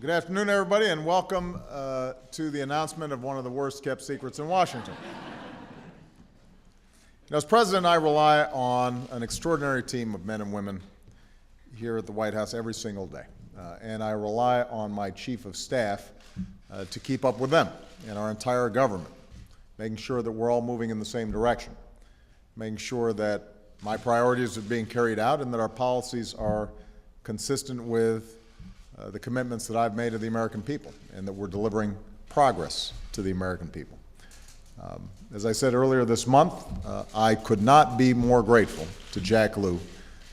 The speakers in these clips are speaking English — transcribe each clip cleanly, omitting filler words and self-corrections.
Good afternoon, everybody, and welcome to the announcement of one of the worst-kept secrets in Washington. As President, I rely on an extraordinary team of men and women here at the White House every single day, and I rely on my Chief of Staff to keep up with them and our entire government, making sure that we're all moving in the same direction, making sure that my priorities are being carried out and that our policies are consistent with the commitments that I've made to the American people, and that we're delivering progress to the American people. As I said earlier this month, I could not be more grateful to Jack Lew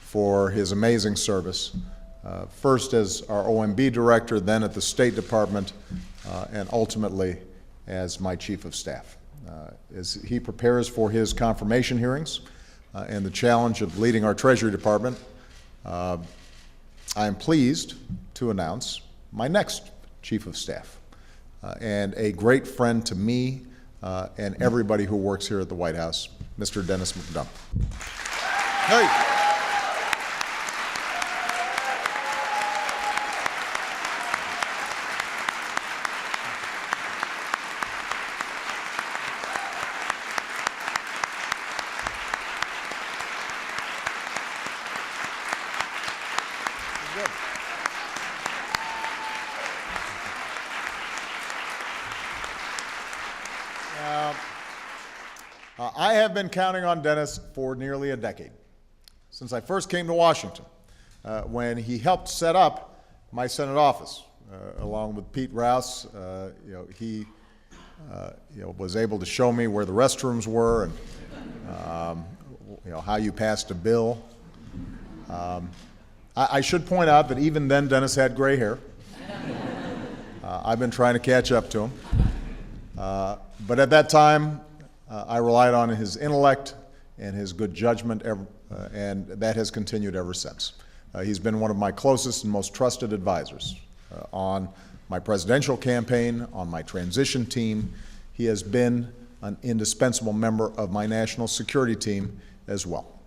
for his amazing service, first as our OMB director, then at the State Department, and ultimately as my Chief of Staff. As he prepares for his confirmation hearings and the challenge of leading our Treasury Department, I am pleased to announce my next Chief of Staff and a great friend to me and everybody who works here at the White House, Mr. Denis McDonough. Hey. I have been counting on Denis for nearly a decade, since I first came to Washington, when he helped set up my Senate office, along with Pete Rouse. He was able to show me where the restrooms were and how you passed a bill. I should point out that even then Denis had gray hair. I've been trying to catch up to him. But at that time, I relied on his intellect and his good judgment, and that has continued ever since. He's been one of my closest and most trusted advisors on my presidential campaign, on my transition team. He has been an indispensable member of my national security team as well.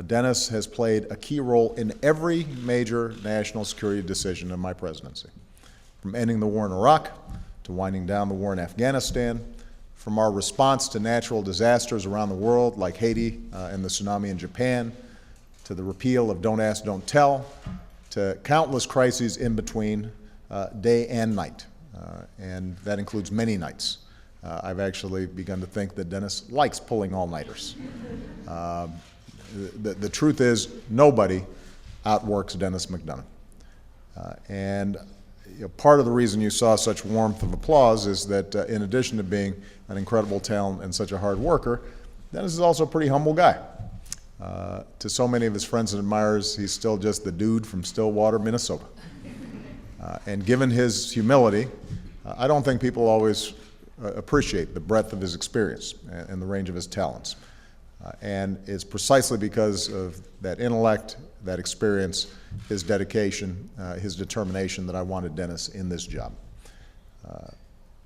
Denis has played a key role in every major national security decision in my presidency, from ending the war in Iraq to winding down the war in Afghanistan, from our response to natural disasters around the world like Haiti and the tsunami in Japan, to the repeal of Don't Ask, Don't Tell, to countless crises in between, day and night, and that includes many nights. I've actually begun to think that Denis likes pulling all-nighters. The truth is, nobody outworks Denis McDonough. Part of the reason you saw such warmth of applause is that in addition to being an incredible talent and such a hard worker, Denis is also a pretty humble guy. To so many of his friends and admirers, he's still just the dude from Stillwater, Minnesota. And given his humility, I don't think people always appreciate the breadth of his experience and the range of his talents. And it's precisely because of that intellect, that experience, his dedication, his determination that I wanted Denis in this job.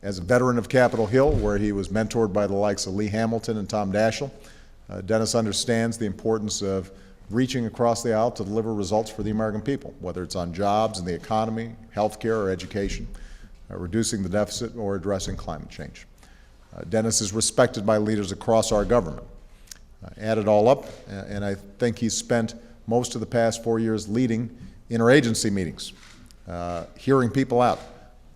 As a veteran of Capitol Hill, where he was mentored by the likes of Lee Hamilton and Tom Daschle, Denis understands the importance of reaching across the aisle to deliver results for the American people, whether it's on jobs and the economy, health care, or education, reducing the deficit, or addressing climate change. Denis is respected by leaders across our government. Add it all up, and I think he's spent most of the past 4 years leading interagency meetings, hearing people out,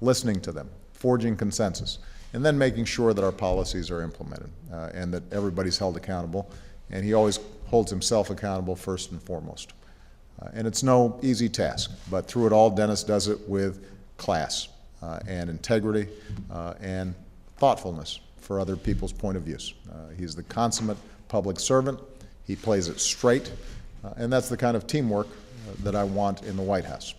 listening to them, forging consensus, and then making sure that our policies are implemented and that everybody's held accountable. And he always holds himself accountable first and foremost. And it's no easy task, but through it all, Denis does it with class and integrity and thoughtfulness for other people's point of views. He's the consummate public servant. He plays it straight, and that's the kind of teamwork that I want in the White House.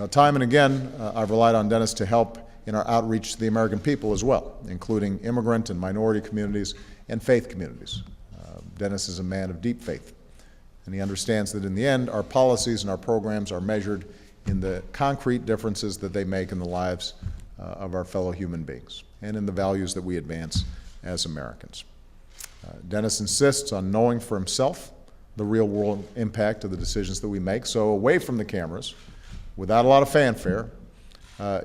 Time and again, I've relied on Denis to help in our outreach to the American people as well, including immigrant and minority communities and faith communities. Denis is a man of deep faith, and he understands that in the end, our policies and our programs are measured in the concrete differences that they make in the lives of our fellow human beings and in the values that we advance as Americans. Denis insists on knowing for himself the real-world impact of the decisions that we make. So away from the cameras, without a lot of fanfare,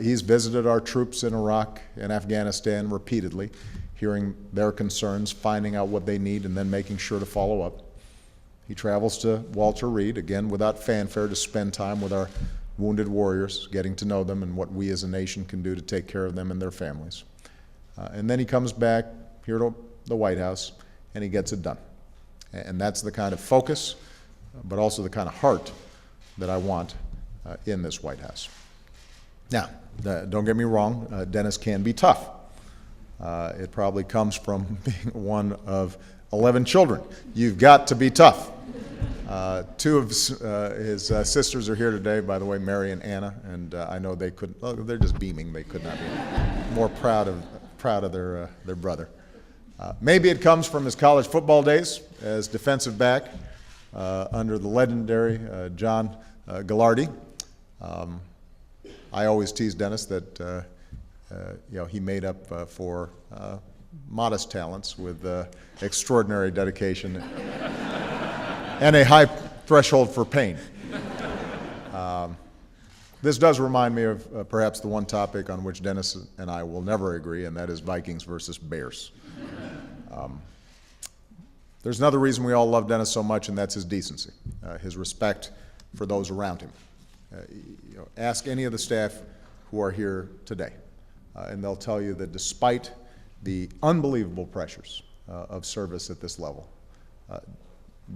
He's visited our troops in Iraq and Afghanistan repeatedly, hearing their concerns, finding out what they need, and then making sure to follow up. He travels to Walter Reed, again without fanfare, to spend time with our wounded warriors, getting to know them and what we as a nation can do to take care of them and their families. And then he comes back here to the White House and he gets it done. And that's the kind of focus, but also the kind of heart that I want in this White House. Now, don't get me wrong, Denis can be tough. It probably comes from being one of 11 children. You've got to be tough. Two of his sisters are here today, by the way, Mary and Anna, and I know they couldn't, oh, they're just beaming. They could not be more proud of their brother. Maybe it comes from his college football days as defensive back under the legendary John Gallardi. I always tease Denis that he made up for modest talents with extraordinary dedication and a high threshold for pain. This does remind me of perhaps the one topic on which Denis and I will never agree, and that is Vikings versus Bears. There's another reason we all love Denis so much, and that's his decency, his respect for those around him. Ask any of the staff who are here today, and they'll tell you that despite the unbelievable pressures of service at this level,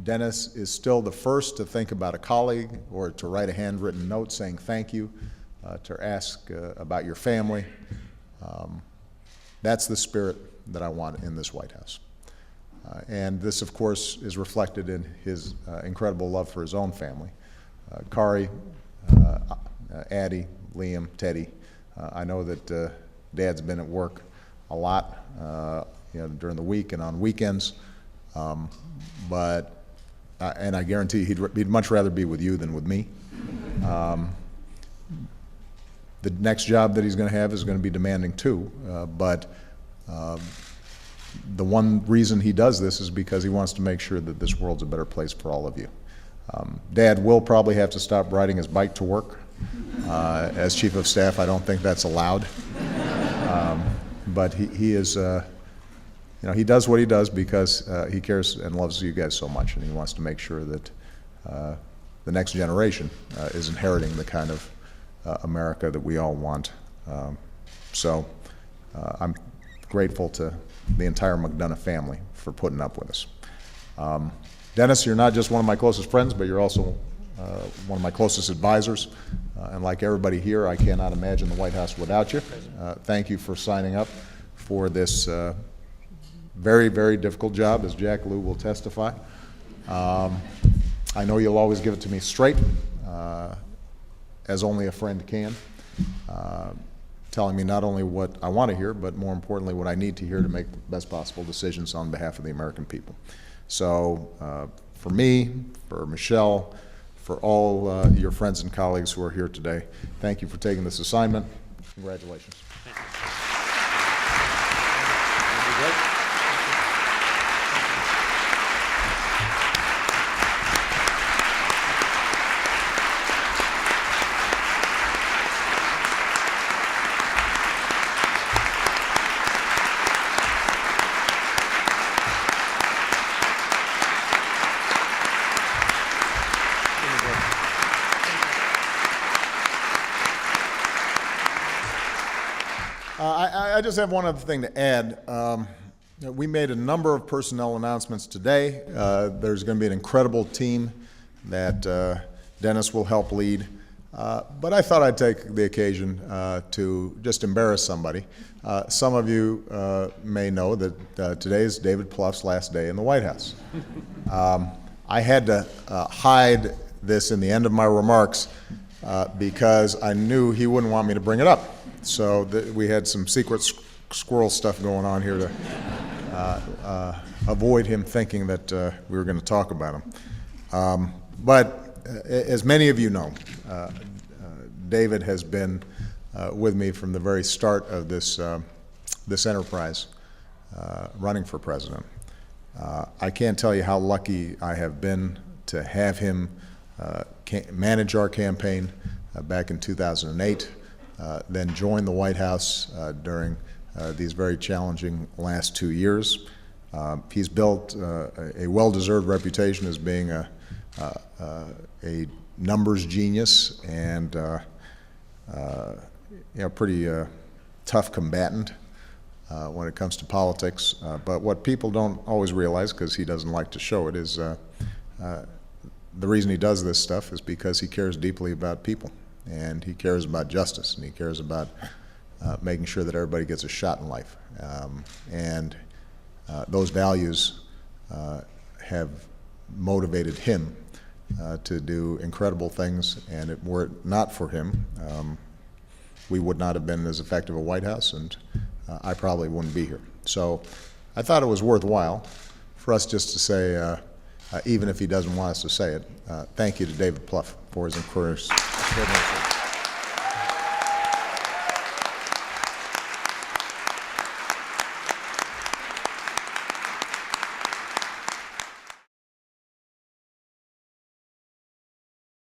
Denis is still the first to think about a colleague or to write a handwritten note saying thank you, to ask about your family. That's the spirit that I want in this White House. And this, of course, is reflected in his incredible love for his own family. Kari, Addie, Liam, Teddy. I know that Dad's been at work a lot during the week and on weekends, and I guarantee he'd much rather be with you than with me. The next job that he's going to have is going to be demanding too, but the one reason he does this is because he wants to make sure that this world's a better place for all of you. Dad will probably have to stop riding his bike to work. As Chief of Staff, I don't think that's allowed. But he is, he does what he does because he cares and loves you guys so much, and he wants to make sure that the next generation is inheriting the kind of America that we all want. So I'm grateful to the entire McDonough family for putting up with us. Denis, you're not just one of my closest friends, but you're also one of my closest advisors. And like everybody here, I cannot imagine the White House without you. Thank you for signing up for this very, very difficult job, as Jack Lew will testify. I know you'll always give it to me straight, as only a friend can, telling me not only what I want to hear, but more importantly, what I need to hear to make the best possible decisions on behalf of the American people. So for me, for Michelle, for all your friends and colleagues who are here today, thank you for taking this assignment. Congratulations. Thank you. I just have one other thing to add. We made a number of personnel announcements today. There's going to be an incredible team that Denis will help lead. But I thought I'd take the occasion to just embarrass somebody. Some of you may know that today is David Plouffe's last day in the White House. I had to hide this in the end of my remarks because I knew he wouldn't want me to bring it up. So we had some secret squirrel stuff going on here to avoid him thinking that we were going to talk about him. But as many of you know, David has been with me from the very start of this enterprise, running for president. I can't tell you how lucky I have been to have him manage our campaign back in 2008. then joined the White House during these very challenging last 2 years. He's built a well-deserved reputation as being a numbers genius and pretty tough combatant when it comes to politics. But what people don't always realize, because he doesn't like to show it, is the reason he does this stuff is because he cares deeply about people, and he cares about justice, and he cares about making sure that everybody gets a shot in life. Those values have motivated him to do incredible things, and were it not for him, we would not have been as effective a White House, and I probably wouldn't be here. So I thought it was worthwhile for us just to say, even if he doesn't want us to say it, thank you to David Plouffe for his encouragement.